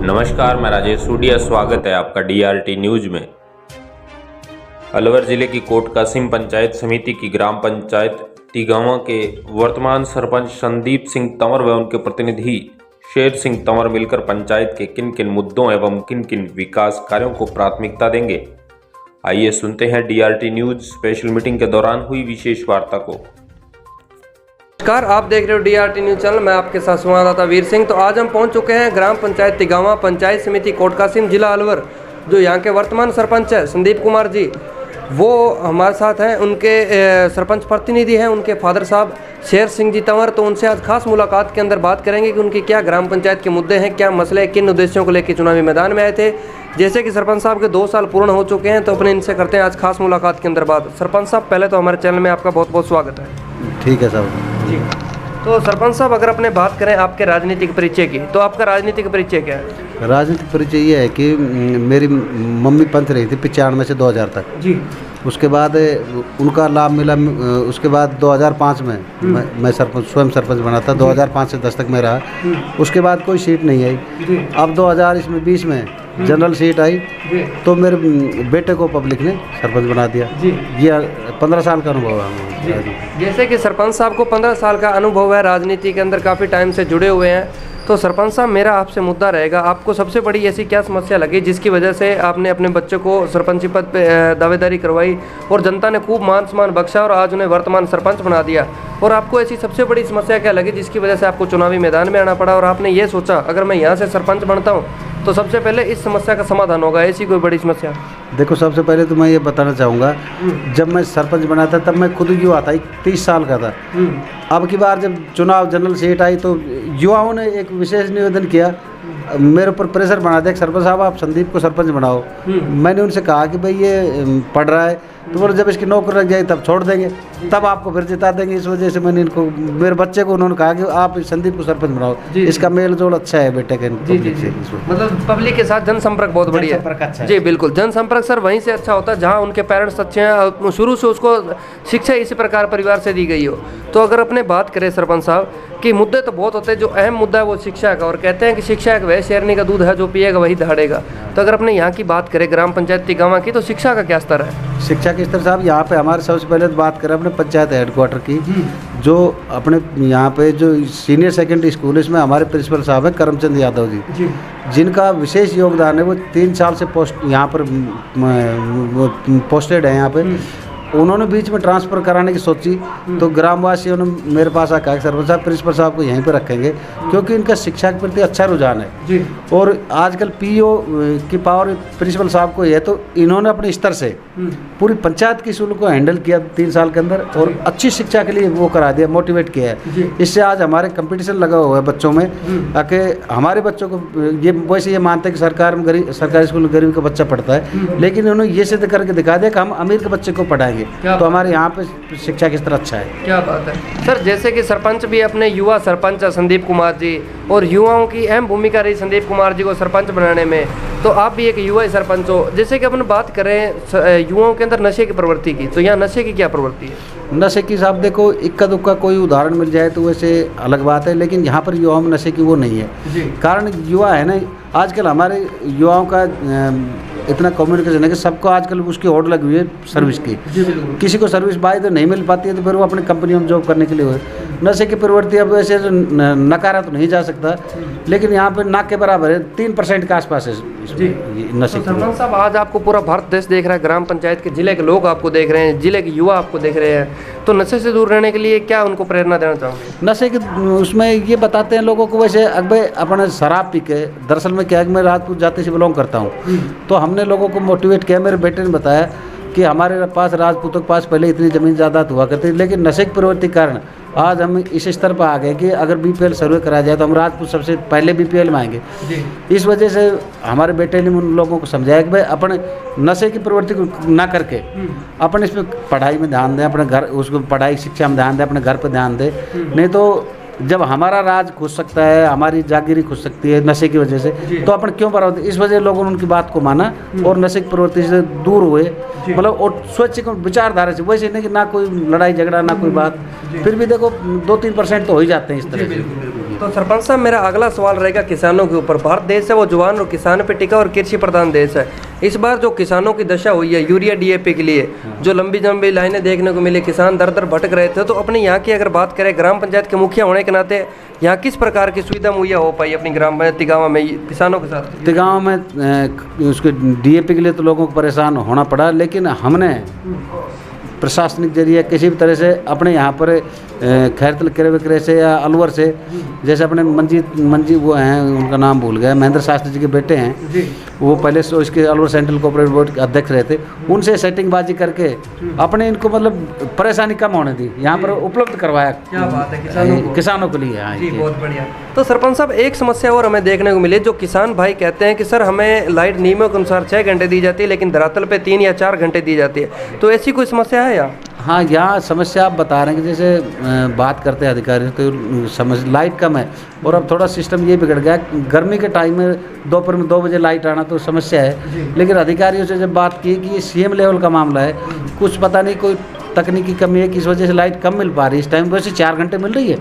नमस्कार, मैं राजेश सूडिया। स्वागत है आपका DRT न्यूज में। अलवर जिले की कोट कासिम पंचायत समिति की ग्राम पंचायत तिगावा के वर्तमान सरपंच संदीप सिंह तंवर व उनके प्रतिनिधि शेर सिंह तंवर मिलकर पंचायत के किन किन मुद्दों एवं किन किन विकास कार्यों को प्राथमिकता देंगे, आइए सुनते हैं DRT न्यूज स्पेशल मीटिंग के दौरान हुई विशेष वार्ता को। नमस्कार, आप देख रहे हो DRT न्यूज चैनल। मैं आपके साथ संवाददाता वीर सिंह। तो आज हम पहुंच चुके हैं ग्राम पंचायत तिगावा पंचायत समिति कोट कासिम जिला अलवर। जो यहाँ के वर्तमान सरपंच है संदीप कुमार जी, वो हमारे साथ हैं। उनके सरपंच प्रतिनिधि हैं उनके फादर साहब शेर सिंह जी तंवर। तो उनसे आज खास मुलाकात के अंदर बात करेंगे कि उनकी क्या ग्राम पंचायत के मुद्दे हैं, क्या मसले, किन उद्देश्यों को लेकर चुनावी मैदान में आए थे। जैसे कि सरपंच साहब के 2 साल पूर्ण हो चुके हैं, तो अपने इनसे करते हैं आज खास मुलाकात के अंदर बात। सरपंच साहब, पहले तो हमारे चैनल में आपका बहुत बहुत स्वागत है। ठीक है साहब जी। तो सरपंच साहब, अगर अपने बात करें आपके राजनीतिक परिचय की, तो आपका राजनीतिक परिचय क्या है? राजनीतिक परिचय ये है कि मेरी मम्मी पंथ रही थी 95 से 2000 तक जी। उसके बाद उनका लाभ मिला। उसके बाद 2005 में मैं सरपंच स्वयं सरपंच बना था। 2005 से 10 तक मैं रहा। उसके बाद कोई सीट नहीं आई। अब 2020 में जनरल सीट आई, तो मेरे बेटे को पब्लिक ने सरपंच बना दिया। ये 15 साल का अनुभव है। जैसे कि सरपंच साहब को 15 साल का अनुभव है, राजनीति के अंदर काफ़ी टाइम से जुड़े हुए हैं। तो सरपंच साहब, मेरा आपसे मुद्दा रहेगा, आपको सबसे बड़ी ऐसी क्या समस्या लगी जिसकी वजह से आपने अपने बच्चे को सरपंची पद पे दावेदारी करवाई और जनता ने खूब मान सम्मान बख्शा और आज उन्हें वर्तमान सरपंच बना दिया? और आपको ऐसी सबसे बड़ी समस्या क्या लगी जिसकी वजह से आपको चुनावी मैदान में आना पड़ा और आपने ये सोचा अगर मैं यहाँ से सरपंच बनता हूँ तो सबसे पहले इस समस्या का समाधान होगा? ऐसी कोई बड़ी समस्या? देखो, सबसे पहले तो मैं ये बताना चाहूँगा, जब मैं सरपंच बना था तब मैं खुद युवा था, 30 साल का था। अब की बार जब चुनाव जनरल सीट आई तो युवाओं ने एक विशेष निवेदन किया, मेरे ऊपर प्रेशर बना दिया, सरपंच साहब आप संदीप को सरपंच बनाओ। मैंने उनसे कहा कि भाई ये पढ़ रहा है, तो बोले जब इसकी नौकरी लग जाए तब छोड़ देंगे, तब आपको फिर जिता देंगे। इस वजह से मैंने इनको, मेरे बच्चे को उन्होंने कहा कि आप संदीप को सरपंच बनाओ, इसका मेल जोल अच्छा है बेटे के पब्लिक से। मतलब पब्लिक के साथ जनसंपर्क बहुत बढ़िया है। जी बिल्कुल, जनसंपर्क सर वहीं से अच्छा होता है जहाँ उनके पेरेंट्स अच्छे हैं, शुरू से उसको शिक्षा इसी प्रकार परिवार से दी गई हो। तो अगर अपने बात करें सरपंच साहब कि मुद्दे तो बहुत होते हैं, जो अहम मुद्दा है वो शिक्षा का, और कहते हैं कि शिक्षा एक वह शेरनी का दूध है जो पिएगा वही दहाड़ेगा। तो अगर अपने यहाँ की बात करें ग्राम पंचायत तिगावा की, तो शिक्षा का क्या स्तर है? शिक्षा के स्तर साहब, यहाँ पे हमारे सबसे पहले तो बात करें अपने पंचायत हेडक्वार्टर की, जो अपने यहाँ पे जो सीनियर सेकेंडरी स्कूल है, इसमें हमारे प्रिंसिपल साहब हैं करमचंद यादव जी, जिनका विशेष योगदान है। वो 3 साल से यहाँ पर पोस्टेड है यहाँ पे। उन्होंने बीच में ट्रांसफ़र कराने की सोची, तो ग्रामवासियों ने मेरे पास आकर कहा सरपंच साहब प्रिंसिपल साहब को यहीं पर रखेंगे, क्योंकि इनका शिक्षा के प्रति अच्छा रुझान है जी। और आजकल PO की पावर प्रिंसिपल साहब को है, तो इन्होंने अपने स्तर से पूरी पंचायत की स्कूल को हैंडल किया 3 साल के अंदर और अच्छी शिक्षा के लिए वो करा दिया, मोटिवेट किया है। इससे आज हमारे कंपटीशन लगा हुआ है बच्चों में, ताकि हमारे बच्चों को ये वैसे ये मानते हैं कि सरकारी स्कूल में गरीब का बच्चा पढ़ता है, लेकिन उन्होंने ये सिद्ध करके दिखा दिया कि हम अमीर के बच्चे को पढ़ाएंगे, तो हमारे यहाँ पे शिक्षा किस तरह अच्छा है। क्या बात है सर। जैसे कि सरपंच भी अपने युवा सरपंच संदीप कुमार जी, और युवाओं की अहम भूमिका रही संदीप कुमार जी को सरपंच बनाने में, तो आप भी एक युवा सरपंच हो। जैसे कि अपन बात करें युवाओं के अंदर नशे की प्रवृत्ति की, तो यहाँ नशे की क्या प्रवृत्ति है? नशे की साहब देखो, इक्का दुक्का कोई उदाहरण मिल जाए तो वैसे अलग बात है, लेकिन यहाँ पर युवाओं में नशे की वो नहीं है। कारण युवा है ना, आजकल हमारे युवाओं का इतना कम्युनिकेशन है कि सबको आजकल उसकी होड़ लगी हुई है सर्विस की। किसी को सर्विस बाय तो नहीं मिल पाती है, तो फिर वो अपनी कंपनियों में जॉब करने के लिए हुए। नशे की प्रवृत्ति अब वैसे नकारा तो नहीं जा सकता, लेकिन यहाँ पे नाक के बराबर है, 3% के आसपास है नशे की। सरपंच साहब, आज आपको पूरा भारत देश देख रहा है, ग्राम पंचायत के जिले के लोग आपको देख रहे हैं, जिले के युवा आपको देख रहे हैं, तो नशे से दूर रहने के लिए क्या उनको प्रेरणा देना चाहूँगा? नशे के उसमें ये बताते हैं लोगों को, वैसे अगर अपने शराब पी के, दरअसल में क्या है कि मैं राजपूत जाति से बिलोंग करता हूँ, तो हमने लोगों को मोटिवेट किया। मेरे बेटे ने बताया कि हमारे पास राजपूतों के पास पहले इतनी ज़मीन जायदाद हुआ करती, लेकिन नशे की प्रवृत्ति के कारण आज हम इस स्तर पर आ गए कि अगर BPL सर्वे कराया जाए तो हम राजपूत सबसे पहले BPL में आएंगे। इस वजह से हमारे बेटे ने उन लोगों को समझाया कि भाई अपने नशे की प्रवृत्ति को ना करके अपन इसमें पढ़ाई में ध्यान दें, अपने घर उसको पढ़ाई शिक्षा में ध्यान दें, अपने घर पर ध्यान दें। नहीं तो जब हमारा राज खुश सकता है, हमारी जागीरी खुश सकती है नशे की वजह से, तो अपन क्यों बर्बाद। इस वजह लोगों ने उनकी बात को माना और नशे की प्रवृत्ति से दूर हुए, मतलब और स्वच्छ विचारधारा से। वैसे नहीं कि ना कोई लड़ाई झगड़ा ना कोई बात, फिर भी देखो 2-3% तो हो ही जाते हैं इस तरह से। तो सरपंच साहब, मेरा अगला सवाल रहेगा किसानों के ऊपर। भारत देश है वो जवान और किसान पे टिका और कृषि प्रधान देश है। इस बार जो किसानों की दशा हुई है यूरिया डीएपी के लिए, जो लंबी लंबी लाइनें देखने को मिली, किसान दर दर भटक रहे थे, तो अपने यहाँ की अगर बात करें ग्राम पंचायत के मुखिया होने के नाते यहाँ किस प्रकार की सुविधा मुहैया हो पाई अपनी ग्राम पंचायत तिगावा में किसानों के साथ? तिगाँव में उसके डीएपी के लिए तो लोगों को परेशान होना पड़ा, लेकिन हमने प्रशासनिक जरिए किसी भी तरह से अपने यहाँ पर खैरतल क्रय विक्रय से या अलवर से, जैसे अपने मंजी वो हैं, उनका नाम भूल गया, महेंद्र शास्त्री जी के बेटे हैं, वो पहले से इसके अलवर सेंट्रल कोऑपरेटिव बोर्ड के अध्यक्ष रहे थे, उनसे सेटिंगबाजी करके अपने इनको मतलब परेशानी कम होने दी, यहाँ पर उपलब्ध करवाया। क्या बात है, किसानों के लिए। हाँ जी, बहुत बढ़िया। तो सरपंच साहब, एक समस्या और हमें देखने को मिली, जो किसान भाई कहते हैं कि सर हमें लाइट नियमों के अनुसार 6 घंटे दी जाती है, लेकिन धरातल पे 3 या 4 घंटे दी जाती है, तो ऐसी कोई समस्या है यहाँ? हाँ, यहाँ समस्या आप बता रहे हैं कि जैसे बात करते हैं अधिकारी तो समझ लाइट कम है, और अब थोड़ा सिस्टम ये बिगड़ गया, गर्मी के टाइम में दोपहर में 2 बजे लाइट आना तो समस्या है, लेकिन अधिकारियों से जब बात की कि ये सीएम लेवल का मामला है, कुछ पता नहीं कोई तकनीकी कमी है कि इस वजह से लाइट कम मिल पा रही है। इस टाइम वैसे 4 घंटे मिल रही है,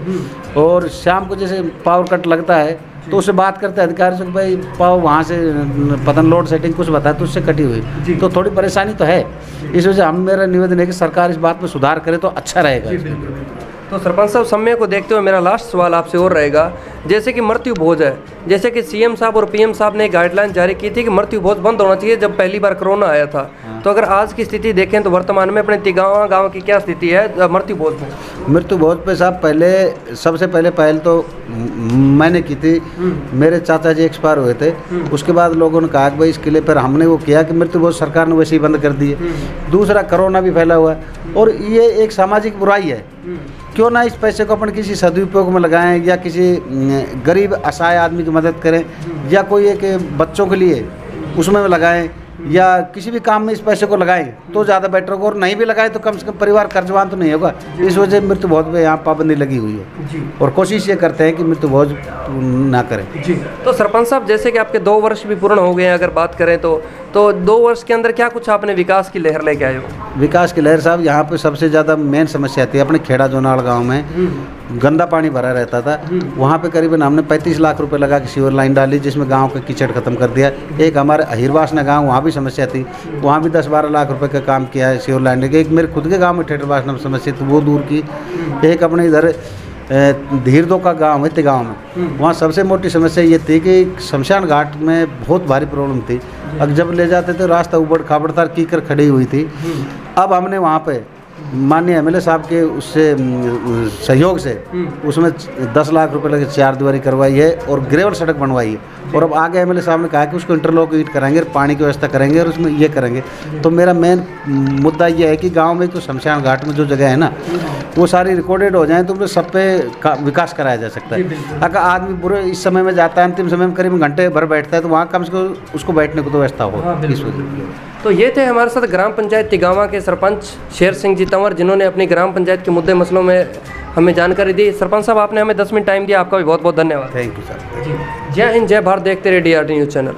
और शाम को जैसे पावर कट लगता है तो उससे बात करते हैं अधिकारी से, भाई पावर वहाँ से पता लोड सेटिंग कुछ बताया तो उससे कटी हुई, तो थोड़ी परेशानी तो है। इस वजह से मेरा निवेदन है कि सरकार इस बात में सुधार करे तो अच्छा रहेगा। तो सरपंच साहब, समय को देखते हुए मेरा लास्ट सवाल आपसे और रहेगा, जैसे कि मृत्यु भोज है, जैसे कि सीएम साहब और पीएम साहब ने गाइडलाइन जारी की थी कि मृत्यु भोज बंद होना चाहिए जब पहली बार कोरोना आया था, तो अगर आज की स्थिति देखें तो वर्तमान में अपने तिगावा गांव की क्या स्थिति है मृत्यु भोज में? मृत्यु भोज पे साहब सबसे पहले तो मैंने की थी, मेरे चाचा जी एक्सपायर हुए थे, उसके बाद लोगों ने कहा कि भाई इसके लिए फिर हमने वो किया कि मृत्यु भोज सरकार ने वैसे ही बंद कर दी है। दूसरा, कोरोना भी फैला हुआ है, और ये एक सामाजिक बुराई है, क्यों ना इस पैसे को अपन किसी सदुपयोग में लगाएं, या किसी गरीब असहाय आदमी की मदद करें, या कोई एक बच्चों के लिए उसमें लगाएं, या किसी भी काम में इस पैसे को लगाएं तो ज़्यादा बेटर होगा, और नहीं भी लगाएं तो कम से कम परिवार कर्जवान तो नहीं होगा। इस वजह से मृत्यु भोज पे यहाँ पाबंदी लगी हुई है, और कोशिश ये करते हैं कि मृत्यु भोज ना करें। जी, तो सरपंच साहब, जैसे कि आपके 2 वर्ष भी पूर्ण हो गए हैं, अगर बात करें तो 2 वर्ष के अंदर क्या कुछ आपने विकास की लहर लेके आए हो? विकास की लहर साहब, यहाँ पे सबसे ज़्यादा मेन समस्या थी अपने खेड़ा जोनाल गांव में, गंदा पानी भरा रहता था, वहाँ पे करीबन हमने 35 लाख रुपए लगा के सीवर लाइन डाली, जिसमें गांव का कीचड़ खत्म कर दिया। एक हमारे अहिरवासना गांव, वहाँ भी समस्या थी, वहाँ भी 10-12 लाख रुपए का काम किया है सीवर लाइन के। एक मेरे खुद के गांव में ठेठरवासना में समस्या थी, वो दूर की। एक अपने इधर धीरदो का गांव है तिगाँव में, वहाँ सबसे मोटी समस्या ये थी कि शमशान घाट में बहुत भारी प्रॉब्लम थी, अब जब ले जाते थे रास्ता उबड़ खाबड़ तार कीकर खड़ी हुई थी। अब हमने वहाँ पे माननीय एमएलए साहब के उससे सहयोग से उसमें 10 लाख रुपए लगे 4 दीवारी करवाई है, और ग्रेवल सड़क बनवाई है, और अब आगे एमएलए साहब ने कहा कि उसको इंटरलॉक ईंट कराएंगे, पानी की व्यवस्था करेंगे, और उसमें ये करेंगे। तो मेरा मेन मुद्दा ये है कि गांव में जो शमशान घाट में जो जगह है ना, वो सारी रिकॉर्डेड हो जाए तो उनमें सब पे विकास कराया जा सकता है। अगर आदमी बुरे इस समय में जाता है, अंतिम समय में करीब घंटे भर बैठता है, तो वहाँ कम से कम उसको बैठने को तो व्यवस्था हो। तो ये थे हमारे साथ ग्राम पंचायत तिगावा के सरपंच शेर सिंह जी तंवर, जिन्होंने अपनी ग्राम पंचायत के मुद्दे मसलों में हमें जानकारी दी। सरपंच साहब, आपने हमें 10 मिनट टाइम दिया, आपका भी बहुत बहुत धन्यवाद। Thank you sir. जय हिंद, जय भारत। देखते रहिए DRT न्यूज़ चैनल।